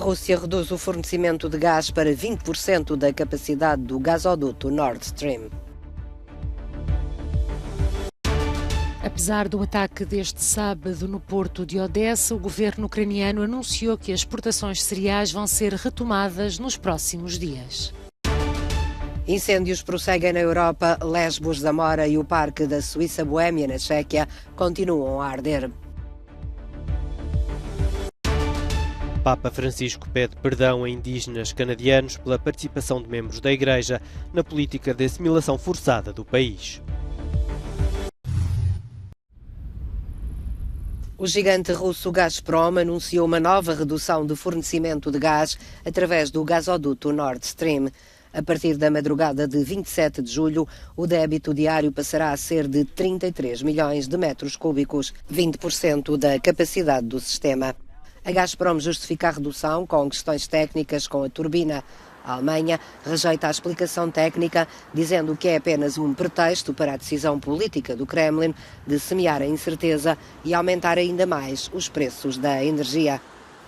Rússia reduz o fornecimento de gás para 20% da capacidade do gasoduto Nord Stream. Apesar do ataque deste sábado no porto de Odessa, o governo ucraniano anunciou que as exportações de cereais vão ser retomadas nos próximos dias. Incêndios prosseguem na Europa. Lesbos da Mora e o Parque da Suíça Boémia, na Chequia, continuam a arder. Papa Francisco pede perdão a indígenas canadianos pela participação de membros da Igreja na política de assimilação forçada do país. O gigante russo Gazprom anunciou uma nova redução do fornecimento de gás através do gasoduto Nord Stream. A partir da madrugada de 27 de julho, o débito diário passará a ser de 33 milhões de metros cúbicos, 20% da capacidade do sistema. A Gazprom justifica a redução com questões técnicas com a turbina. A Alemanha rejeita a explicação técnica, dizendo que é apenas um pretexto para a decisão política do Kremlin de semear a incerteza e aumentar ainda mais os preços da energia.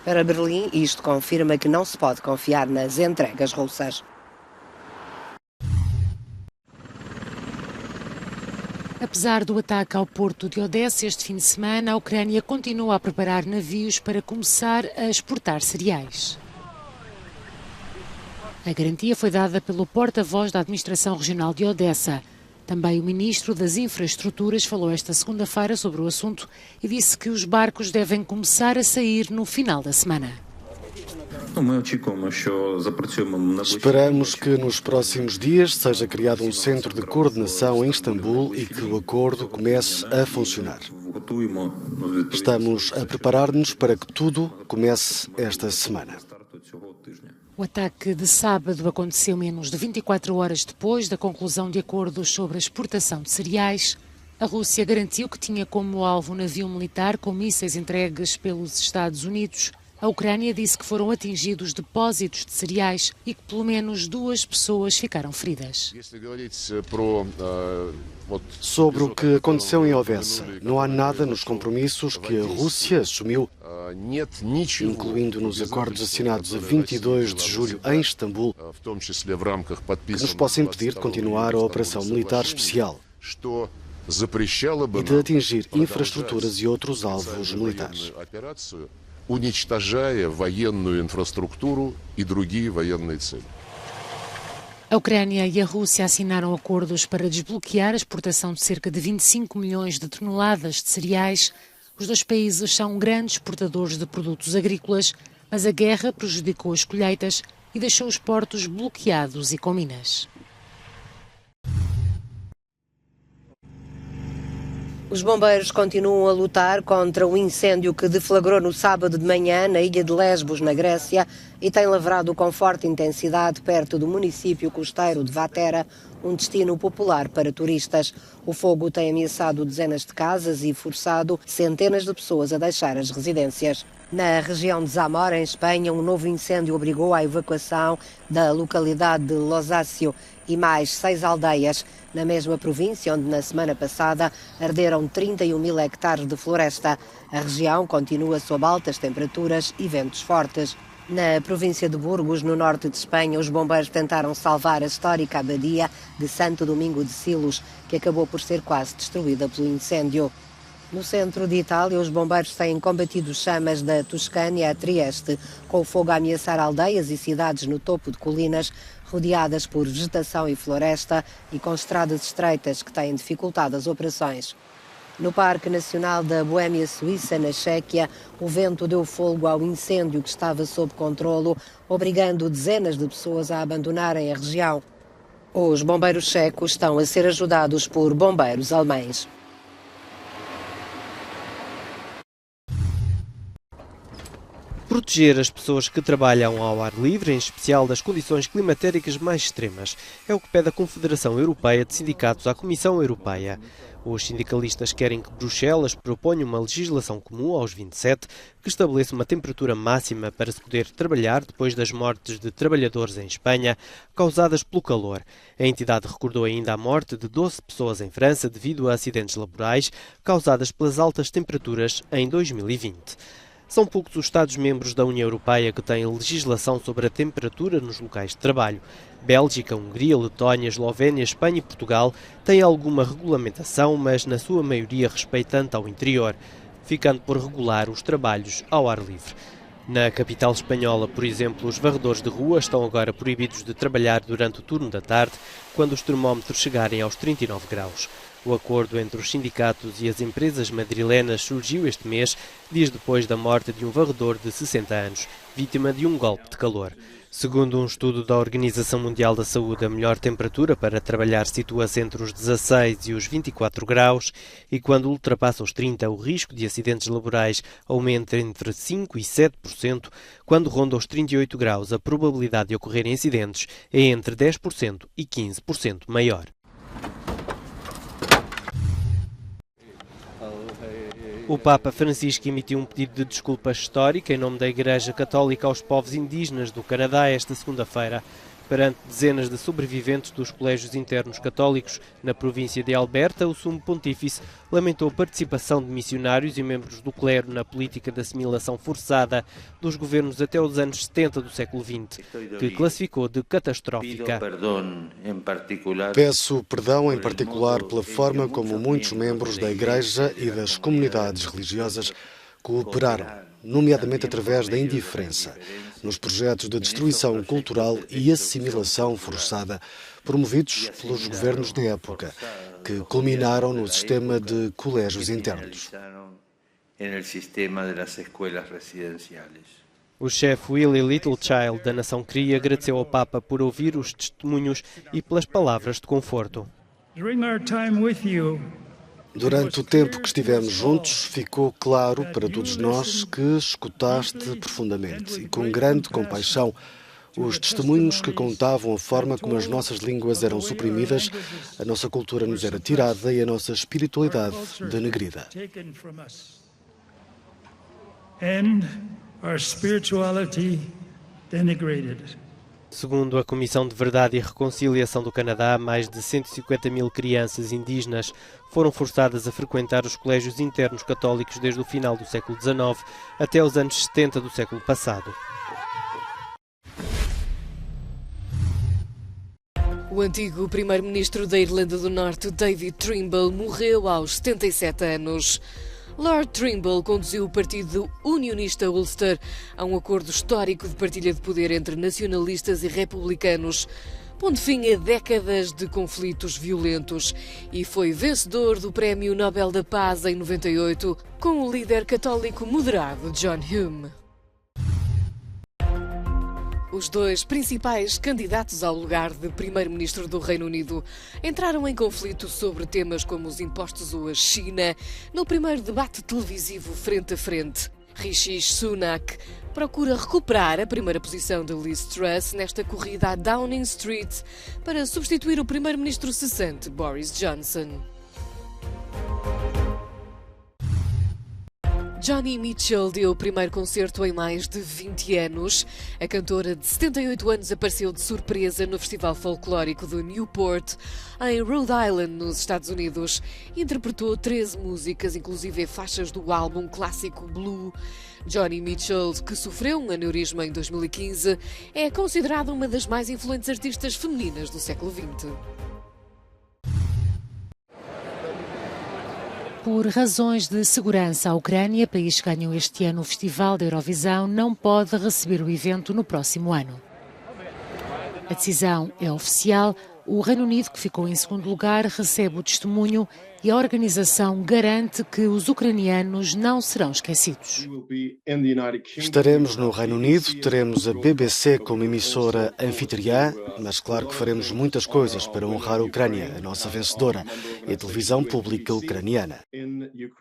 Para Berlim, isto confirma que não se pode confiar nas entregas russas. Apesar do ataque ao porto de Odessa este fim de semana, a Ucrânia continua a preparar navios para começar a exportar cereais. A garantia foi dada pelo porta-voz da Administração Regional de Odessa. Também o Ministro das Infraestruturas falou esta segunda-feira sobre o assunto e disse que os barcos devem começar a sair no final da semana. Esperamos que nos próximos dias seja criado um centro de coordenação em Istambul e que o acordo comece a funcionar. Estamos a preparar-nos para que tudo comece esta semana. O ataque de sábado aconteceu menos de 24 horas depois da conclusão de acordos sobre a exportação de cereais. A Rússia garantiu que tinha como alvo um navio militar com mísseis entregues pelos Estados Unidos. A Ucrânia disse que foram atingidos depósitos de cereais e que pelo menos 2 pessoas ficaram feridas. Sobre o que aconteceu em Odessa, não há nada nos compromissos que a Rússia assumiu, incluindo nos acordos assinados a 22 de julho em Istambul, que nos possa impedir de continuar a operação militar especial e de atingir infraestruturas e outros alvos militares. Уничтожая военную инфраструктуру и другие военные цели. A Ucrânia e a Rússia assinaram acordos para desbloquear a exportação de cerca de 25 milhões de toneladas de cereais. Os dois países são grandes exportadores de produtos agrícolas, mas a guerra prejudicou as colheitas e deixou os portos bloqueados e com minas. Os bombeiros continuam a lutar contra o incêndio que deflagrou no sábado de manhã na ilha de Lesbos, na Grécia, e tem lavrado com forte intensidade perto do município costeiro de Vatera, um destino popular para turistas. O fogo tem ameaçado dezenas de casas e forçado centenas de pessoas a deixar as residências. Na região de Zamora, em Espanha, um novo incêndio obrigou à evacuação da localidade de Losácio e mais 6 aldeias, na mesma província onde na semana passada arderam 31 mil hectares de floresta. A região continua sob altas temperaturas e ventos fortes. Na província de Burgos, no norte de Espanha, os bombeiros tentaram salvar a histórica abadia de Santo Domingo de Silos, que acabou por ser quase destruída pelo incêndio. No centro de Itália, os bombeiros têm combatido chamas da Toscânia a Trieste, com o fogo a ameaçar aldeias e cidades no topo de colinas, rodeadas por vegetação e floresta e com estradas estreitas que têm dificultado as operações. No Parque Nacional da Boémia Suíça, na Chequia, o vento deu fogo ao incêndio que estava sob controlo, obrigando dezenas de pessoas a abandonarem a região. Os bombeiros checos estão a ser ajudados por bombeiros alemães. Proteger as pessoas que trabalham ao ar livre, em especial das condições climatéricas mais extremas, é o que pede a Confederação Europeia de Sindicatos à Comissão Europeia. Os sindicalistas querem que Bruxelas proponha uma legislação comum aos 27 que estabeleça uma temperatura máxima para se poder trabalhar depois das mortes de trabalhadores em Espanha causadas pelo calor. A entidade recordou ainda a morte de 12 pessoas em França devido a acidentes laborais causadas pelas altas temperaturas em 2020. São poucos os Estados-membros da União Europeia que têm legislação sobre a temperatura nos locais de trabalho. Bélgica, Hungria, Letónia, Eslovénia, Espanha e Portugal têm alguma regulamentação, mas na sua maioria respeitante ao interior, ficando por regular os trabalhos ao ar livre. Na capital espanhola, por exemplo, os varredores de rua estão agora proibidos de trabalhar durante o turno da tarde, quando os termómetros chegarem aos 39 graus. O acordo entre os sindicatos e as empresas madrilenas surgiu este mês, dias depois da morte de um varredor de 60 anos, vítima de um golpe de calor. Segundo um estudo da Organização Mundial da Saúde, a melhor temperatura para trabalhar situa-se entre os 16 e os 24 graus e quando ultrapassa os 30, o risco de acidentes laborais aumenta entre 5% e 7%. Quando ronda os 38 graus, a probabilidade de ocorrerem acidentes é entre 10% e 15% maior. O Papa Francisco emitiu um pedido de desculpa histórica em nome da Igreja Católica aos povos indígenas do Canadá esta segunda-feira. Perante dezenas de sobreviventes dos colégios internos católicos na província de Alberta, o Sumo Pontífice lamentou a participação de missionários e membros do clero na política de assimilação forçada dos governos até os anos 70 do século XX, que classificou de catastrófica. Peço perdão em particular pela forma como muitos membros da Igreja e das comunidades religiosas cooperaram, nomeadamente através da indiferença, nos projetos de destruição cultural e assimilação forçada promovidos pelos governos da época, que culminaram no sistema de colégios internos. O chefe Willie Littlechild, da Nação Cree, agradeceu ao Papa por ouvir os testemunhos e pelas palavras de conforto. Durante o tempo que estivemos juntos, ficou claro para todos nós que escutaste profundamente e com grande compaixão os testemunhos que contavam a forma como as nossas línguas eram suprimidas, a nossa cultura nos era tirada e a nossa espiritualidade denegrida. Segundo a Comissão de Verdade e Reconciliação do Canadá, mais de 150 mil crianças indígenas foram forçadas a frequentar os colégios internos católicos desde o final do século XIX até os anos 70 do século passado. O antigo primeiro-ministro da Irlanda do Norte, David Trimble, morreu aos 77 anos. Lord Trimble conduziu o partido unionista Ulster a um acordo histórico de partilha de poder entre nacionalistas e republicanos, pondo fim a décadas de conflitos violentos, e foi vencedor do Prémio Nobel da Paz em 98 com o líder católico moderado John Hume. Os dois principais candidatos ao lugar de primeiro-ministro do Reino Unido entraram em conflito sobre temas como os impostos ou a China no primeiro debate televisivo frente a frente. Rishi Sunak procura recuperar a primeira posição de Liz Truss nesta corrida a Downing Street para substituir o primeiro-ministro cessante Boris Johnson. Joni Mitchell deu o primeiro concerto em mais de 20 anos. A cantora de 78 anos apareceu de surpresa no Festival Folclórico de Newport, em Rhode Island, nos Estados Unidos. Interpretou 13 músicas, inclusive faixas do álbum clássico Blue. Joni Mitchell, que sofreu um aneurisma em 2015, é considerada uma das mais influentes artistas femininas do século XX. Por razões de segurança, a Ucrânia, país que ganhou este ano o Festival da Eurovisão, não pode receber o evento no próximo ano. A decisão é oficial. O Reino Unido, que ficou em segundo lugar, recebe o testemunho e a organização garante que os ucranianos não serão esquecidos. Estaremos no Reino Unido, teremos a BBC como emissora anfitriã, mas claro que faremos muitas coisas para honrar a Ucrânia, a nossa vencedora, e a televisão pública ucraniana.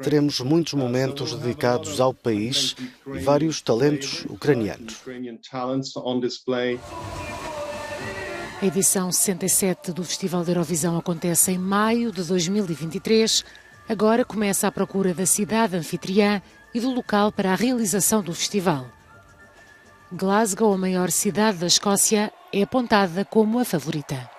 Teremos muitos momentos dedicados ao país e vários talentos ucranianos. A edição 67 do Festival da Eurovisão acontece em maio de 2023. Agora começa a procura da cidade anfitriã e do local para a realização do festival. Glasgow, a maior cidade da Escócia, é apontada como a favorita.